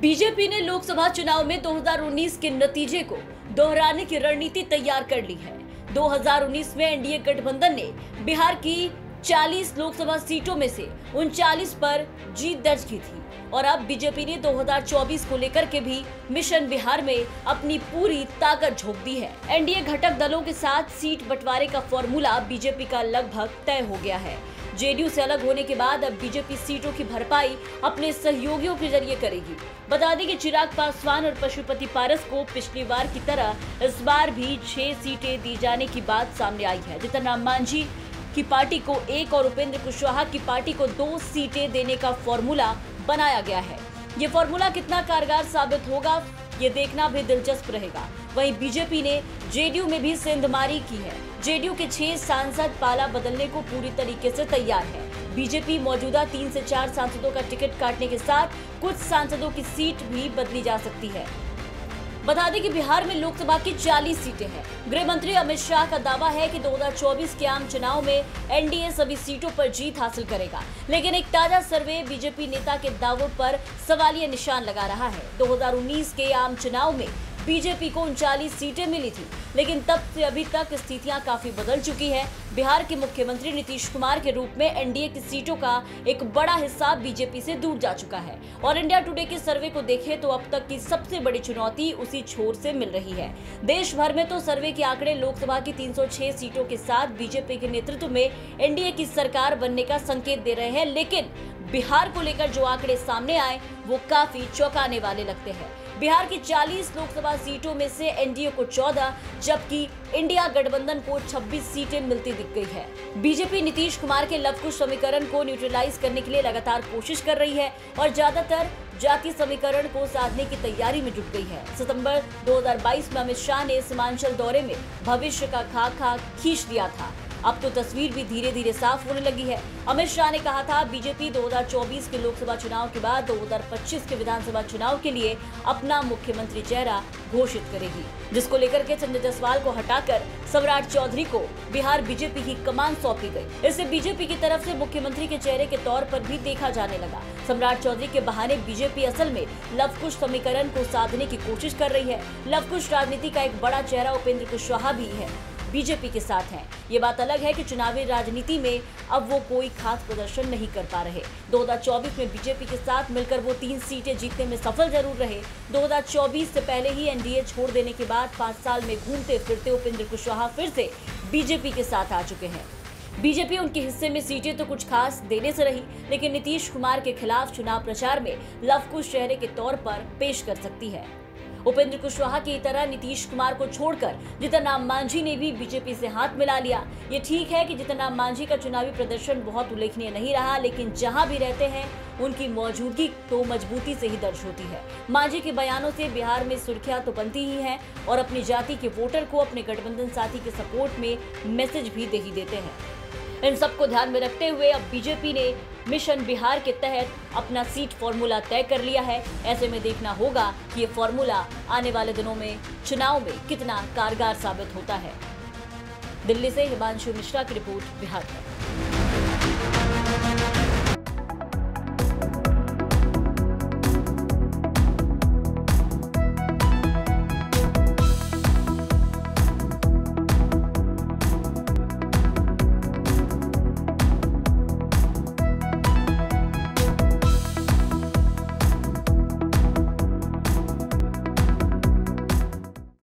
BJP ने लोकसभा चुनाव में 2019 के नतीजे को दोहराने की रणनीति तैयार कर ली है। 2019 में एनडीए गठबंधन ने बिहार की 40 लोकसभा सीटों में से 39 पर जीत दर्ज की थी और अब बीजेपी ने 2024 को लेकर के भी मिशन बिहार में अपनी पूरी ताकत झोंक दी है। एनडीए घटक दलों के साथ सीट बंटवारे का फॉर्मूला बीजेपी का लगभग तय हो गया है। जेडीयू से अलग होने के बाद अब बीजेपी सीटों की भरपाई अपने सहयोगियों के जरिए करेगी। बता दें कि चिराग पासवान और पशुपति पारस को पिछली बार की तरह इस बार भी 6 सीटें दी जाने की बात सामने आई है। जीतन राम मांझी की पार्टी को 1 और उपेंद्र कुशवाहा की पार्टी को 2 सीटें देने का फॉर्मूला बनाया गया है। ये फॉर्मूला कितना कारगर साबित होगा, ये देखना भी दिलचस्प रहेगा। वहीं बीजेपी ने जेडीयू में भी सेंधमारी की है। जेडीयू के 6 सांसद पाला बदलने को पूरी तरीके से तैयार है। बीजेपी मौजूदा 3 से 4 सांसदों का टिकट काटने के साथ कुछ सांसदों की सीट भी बदली जा सकती है। बता दें कि बिहार में लोकसभा की 40 सीटें हैं। गृह मंत्री अमित शाह का दावा है कि 2024 के आम चुनाव में एनडीए सभी सीटों पर जीत हासिल करेगा, लेकिन एक ताजा सर्वे बीजेपी नेता के दावों पर सवालिया निशान लगा रहा है। 2019 के आम चुनाव में बीजेपी को 39 सीटें मिली थी, लेकिन तब से अभी तक स्थितियां काफी बदल चुकी है। बिहार के मुख्यमंत्री नीतीश कुमार के रूप में एनडीए की सीटों का एक बड़ा हिस्सा बीजेपी से दूर जा चुका है और इंडिया टुडे के सर्वे को देखें तो अब तक की सबसे बड़ी चुनौती उसी छोर से मिल रही है। देश भर में तो सर्वे के आंकड़े लोकसभा की 306 सीटों के साथ बीजेपी के नेतृत्व में एनडीए की सरकार बनने का संकेत दे रहे हैं, लेकिन बिहार को लेकर जो आंकड़े सामने आए वो काफी चौंकाने वाले लगते हैं। बिहार की 40 लोकसभा सीटों में से एनडीए को 14 जबकि इंडिया गठबंधन को 26 सीटें मिलती दिख गई है। बीजेपी नीतीश कुमार के लवकुश समीकरण को न्यूट्रलाइज करने के लिए लगातार कोशिश कर रही है और ज्यादातर जातीय समीकरण को साधने की तैयारी में जुट गई है। सितंबर 2022 में अमित शाह ने सीमांचल दौरे में भविष्य का खाका खींच दिया था। अब तो तस्वीर भी धीरे धीरे साफ होने लगी है। अमित शाह ने कहा था बीजेपी 2024 के लोकसभा चुनाव के बाद 2025 के विधानसभा चुनाव के लिए अपना मुख्यमंत्री चेहरा घोषित करेगी, जिसको लेकर के संजय जायसवाल को हटाकर सम्राट चौधरी को बिहार बीजेपी की कमान सौंपी गई। इससे बीजेपी की तरफ से मुख्यमंत्री के चेहरे के तौर पर भी देखा जाने लगा। सम्राट चौधरी के बहाने बीजेपी असल में लवकुश समीकरण को साधने की कोशिश कर रही है। लवकुश राजनीति का एक बड़ा चेहरा उपेंद्र कुशवाहा भी है, बीजेपी के साथ हैं। ये बात अलग है कि चुनावी राजनीति में अब वो कोई खास प्रदर्शन नहीं कर पा रहे। 2024 में बीजेपी के साथ मिलकर वो 3 सीटें जीतने में सफल जरूर रहे। 2024 से पहले ही एनडीए छोड़ देने के बाद 5 साल में घूमते फिरते उपेंद्र कुशवाहा फिर से बीजेपी के साथ आ चुके हैं। बीजेपी उनके हिस्से में सीटें तो कुछ खास देने से रही, लेकिन नीतीश कुमार के खिलाफ चुनाव प्रचार में लवकुश चेहरे के तौर पर पेश कर सकती है। उपेंद्र कुशवाहा की तरह नीतीश कुमार को छोड़कर जीतन राम मांझी ने भी बीजेपी से हाथ मिला लिया। ये ठीक है कि जीतन राम मांझी का चुनावी प्रदर्शन बहुत उल्लेखनीय नहीं रहा, लेकिन जहां भी रहते हैं उनकी मौजूदगी तो मजबूती से ही दर्ज होती है। मांझी के बयानों से बिहार में सुर्खियां तो बनती ही हैं और अपनी जाति के वोटर को अपने गठबंधन साथी के सपोर्ट में मैसेज भी दे ही देते हैं। इन सबको ध्यान में रखते हुए अब बीजेपी ने मिशन बिहार के तहत अपना सीट फॉर्मूला तय कर लिया है। ऐसे में देखना होगा कि ये फॉर्मूला आने वाले दिनों में चुनाव में कितना कारगर साबित होता है। दिल्ली से हिमांशु मिश्रा की रिपोर्ट, बिहार तक।